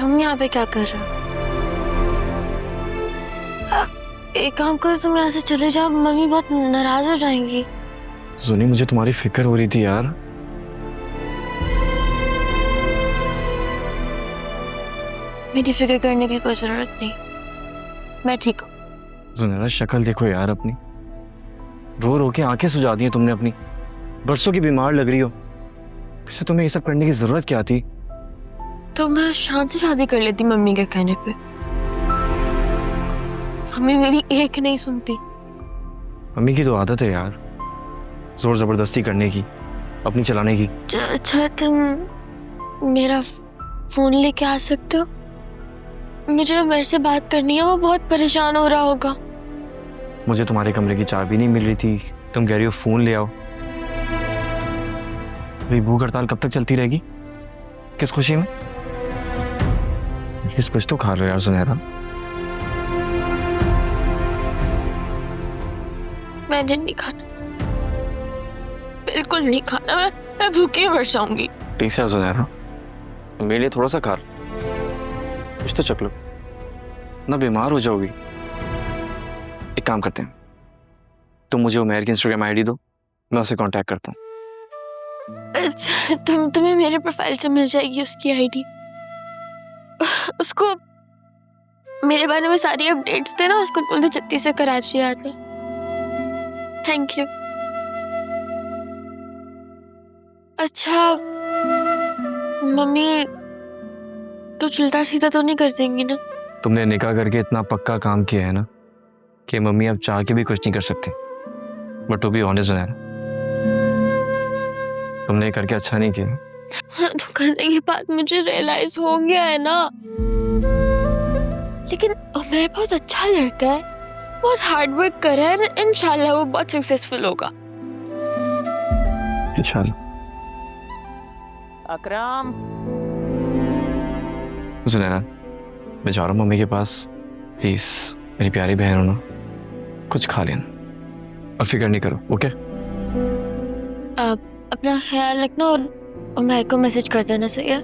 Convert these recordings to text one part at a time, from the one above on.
तुम यहाँ पे क्या कर रहे हो? एक काम कर, तुम यहाँ से चले जाओ, मम्मी बहुत नाराज हो जाएंगी। सुनी, मुझे तुम्हारी फिक्र हो रही थी यार। मेरी फिक्र करने की कोई जरूरत नहीं, मैं ठीक हूँ। सुनहरा, शक्ल देखो यार अपनी, रो रो के आंखें सुजा दी हैं तुमने अपनी। बरसों की बीमार लग रही हो, वैसे तुम्हें ये सब करने की जरूरत क्या थी? तो मैं शान से शादी कर लेती मम्मी के कहने पे। मम्मी मेरी एक नहीं सुनती। मम्मी की तो आदत है यार, जोर जबरदस्ती करने की, अपनी चलाने की। अच्छा, तुम मेरा फोन लेके आ सकते हो? मुझे मेरे से बात करनी है, वो बहुत परेशान हो रहा होगा। मुझे तुम्हारे कमरे की चाबी नहीं मिल रही थी, तुम कह रही हो फोन ले आओ। अभी भूख हड़ताल कब तक चलती रहेगी? किस खुशी में? किस कुछ तो खा लो यार सुनहरा। मैंने नहीं खाना, बिल्कुल नहीं खाना। मैं भूखी मर जाऊंगी। प्लीज यार सुनहरा, मेरे लिए थोड़ा सा खा लो, कुछ तो चख लो, ना बीमार हो जाओगी। एक काम करते हैं, तुम मुझे उमैर की इंस्टाग्राम आईडी दो, मैं उसे कांटेक्ट करता हूँ। अच्छा, तुम्हें मेरे प्रोफाइल से मिल जाएगी उसकी आईडी। उसको मेरे बारे में सारी अपडेट्स देना, उसको बोलते जल्दी से कराची आ जाए। Thank you. अच्छा, मम्मी कुछ उल्टा सीधा तो नहीं कर देंगी ना? तुमने निकाह करके इतना पक्का काम किया है ना कि मम्मी अब चाह के भी कुछ नहीं कर सकती। बट टू बी ऑनेस्ट है, तुमने ये करके अच्छा नहीं किया। तो करने के बाद मुझे रियलाइज हो गया है ना। लेकिन उमर बहुत अच्छा लड़का है, बहुत हार्ड वर्क कर रहा है, इंशाल्लाह वो बहुत सक्सेसफुल होगा। इंशाल्लाह। अकरम, सुनैरा, मैं जा रहा हूँ मम्मी के पास। प्लीज मेरी प्यारी बहन हो ना, कुछ खा लेना और फिक्र नहीं करो, ओके? अपना ख्याल रखना और उमर को मैसेज कर देना, सही है?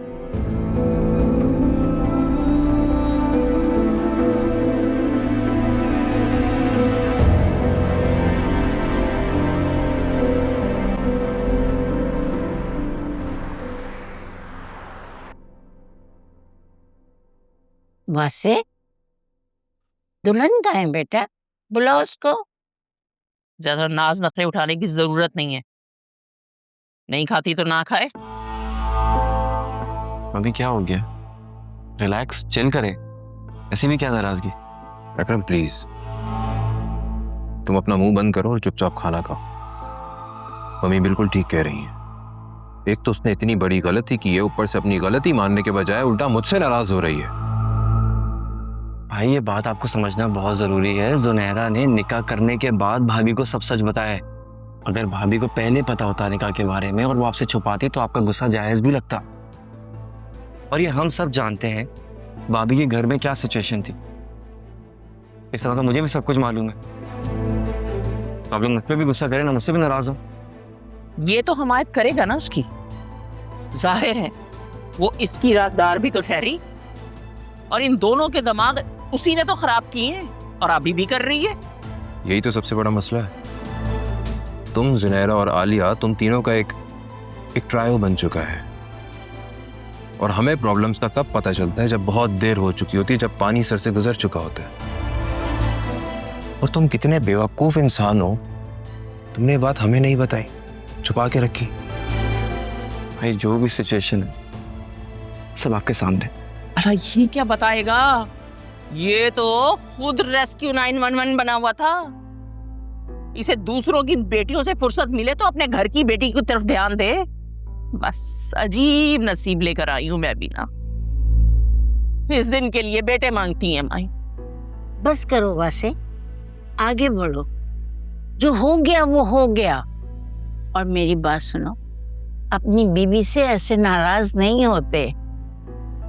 वासे, दुल्हन कहाँ है बेटा? बुलाओ उसको। ज्यादा नाज नखरे उठाने की जरूरत नहीं है। नहीं खाती तो ना खाए। मम्मी क्या हो गया? रिलैक्स, चिल करें, ऐसी भी क्या नाराजगी? अकरम प्लीज, तुम अपना मुंह बंद करो और चुपचाप खाना खाओ। मम्मी बिल्कुल ठीक कह रही हैं। एक तो उसने इतनी बड़ी गलती की है, ऊपर से अपनी गलती मानने के बजाय उल्टा मुझसे नाराज हो रही है। भाई ये बात आपको समझना बहुत जरूरी है। जुनैरा ने निकाह करने के बाद भाभी को सब सच बताया है। अगर भाभी को पहले पता होता निकाह के बारे में और वो आपसे छुपाती तो आपका गुस्सा जायज भी लगता। और ये हम सब जानते हैं भाभी के घर में क्या सिचुएशन थी। इस तरह तो मुझे भी सब कुछ मालूम है। आप लोग मुझ पर भी गुस्सा करें ना, मुझसे भी नाराज हो। ये तो हमायत करेगा ना उसकी, जाहिर है वो इसकी राजदार भी तो ठहरी। और इन दोनों के दिमाग उसी ने तो खराब किए हैं और अभी भी कर रही है। यही तो सबसे बड़ा मसला है। तुम, जुनैरा और आलिया, तुम तीनों का एक ट्रायो बन चुका है। और हमें प्रॉब्लम्स का तब पता चलता है जब बहुत देर हो चुकी होती है, जब पानी सर से गुजर चुका होता है। और तुम कितने बेवकूफ इंसान हो, तुमने ये बात हमें नहीं बताई, छुपा के रखी। भाई जो भी सिचुएशन है सब आपके सामने। अरे ये क्या बताएगा? ये तो खुद रेस्क्यू 911 बना हुआ था। इसे दूसरों की बेटियों से फुर्सत मिले तो अपने घर की बेटी की तरफ ध्यान दे। बस अजीब नसीब लेकर आई हूं मैं भी ना। इस दिन के लिए बेटे मांगती हैं माई। बस करो वासे, आगे बढ़ो। जो हो गया वो हो गया। और मेरी बात सुनो, अपनी बीवी से ऐसे नाराज नहीं होते।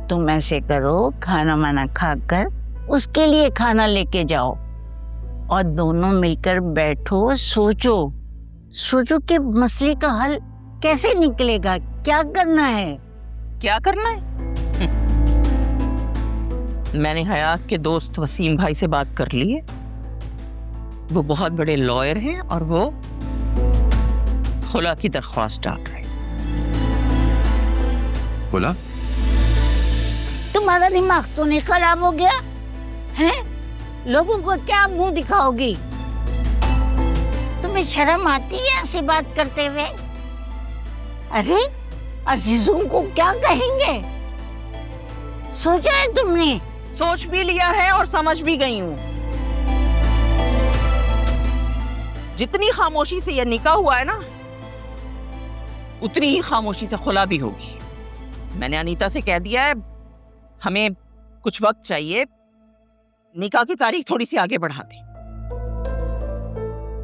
तुम ऐसे करो, खाना वाना खाकर उसके लिए खाना लेके जाओ और दोनों मिलकर बैठो, सोचो कि मसले का हल कैसे निकलेगा, क्या करना है। क्या करना है? मैंने हयात के दोस्त वसीम भाई से बात कर ली है। वो बहुत बड़े लॉयर हैं और वो खुला की दरख्वास्त डाल रहे हैं। बोला तुम्हारा दिमाग तो नहीं खराब हो गया है? लोगों को क्या मुंह दिखाओगी? तुम्हें शर्म आती है ऐसी बात करते हुए? अरे अजीजों को क्या कहेंगे? सोचा है तुमने? सोच भी लिया है और समझ भी गई हूं। जितनी खामोशी से यह निकाह हुआ है ना, उतनी ही खामोशी से खुला भी होगी। मैंने अनीता से कह दिया है हमें कुछ वक्त चाहिए, निकाह की तारीख थोड़ी सी आगे बढ़ा दें,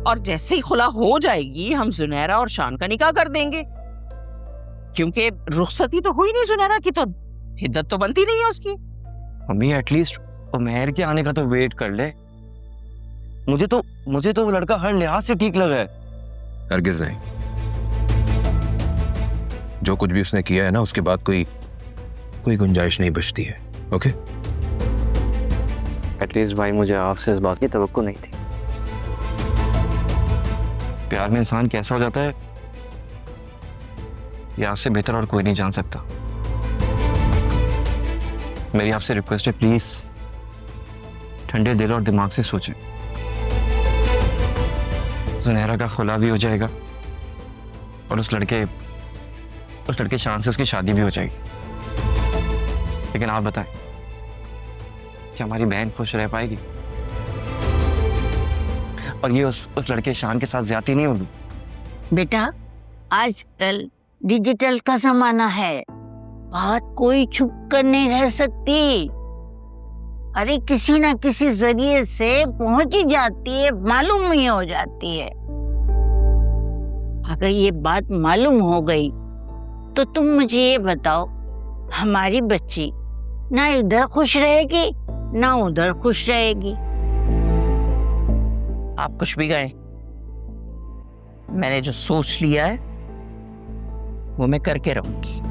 और जैसे ही खुला हो जाएगी हम जुनैरा और शान का निकाह कर देंगे। क्योंकि रुखसती तो हुई नहीं जुनैरा की, तो हिद्दत तो बनती नहीं है उसकी। मम्मी एटलीस्ट उमैर के आने का तो वेट कर ले। मुझे तो वो लड़का हर लिहाज से ठीक लगा है। हरगिज नहीं। जो कुछ भी उसने किया है ना, उसके बाद कोई गुंजाइश नहीं बचती है। ओके? एटलीस्ट भाई मुझे आपसे इस बात की तवक्को नहीं थी। प्यार में इंसान कैसा हो जाता है ये आपसे बेहतर और कोई नहीं जान सकता। मेरी आपसे रिक्वेस्ट है, प्लीज ठंडे दिल और दिमाग से सोचें। जुनैरा का खुला भी हो जाएगा और उस लड़के शान से उसकी शादी भी हो जाएगी। लेकिन आप बताएं, क्या हमारी बहन खुश रह पाएगी? और ये उस लड़के शान के साथ ज्यादती नहीं होगी? बेटा, आजकल डिजिटल का जमाना है, बात कोई छुप कर नहीं रह सकती। अरे किसी ना किसी जरिए से पहुंच ही जाती है, मालूम ही हो जाती है। अगर ये बात मालूम हो गई तो तुम मुझे ये बताओ, हमारी बच्ची ना इधर खुश रहेगी ना उधर खुश रहेगी। आप कुछ भी गए, मैंने जो सोच लिया है वो मैं करके रहूंगी।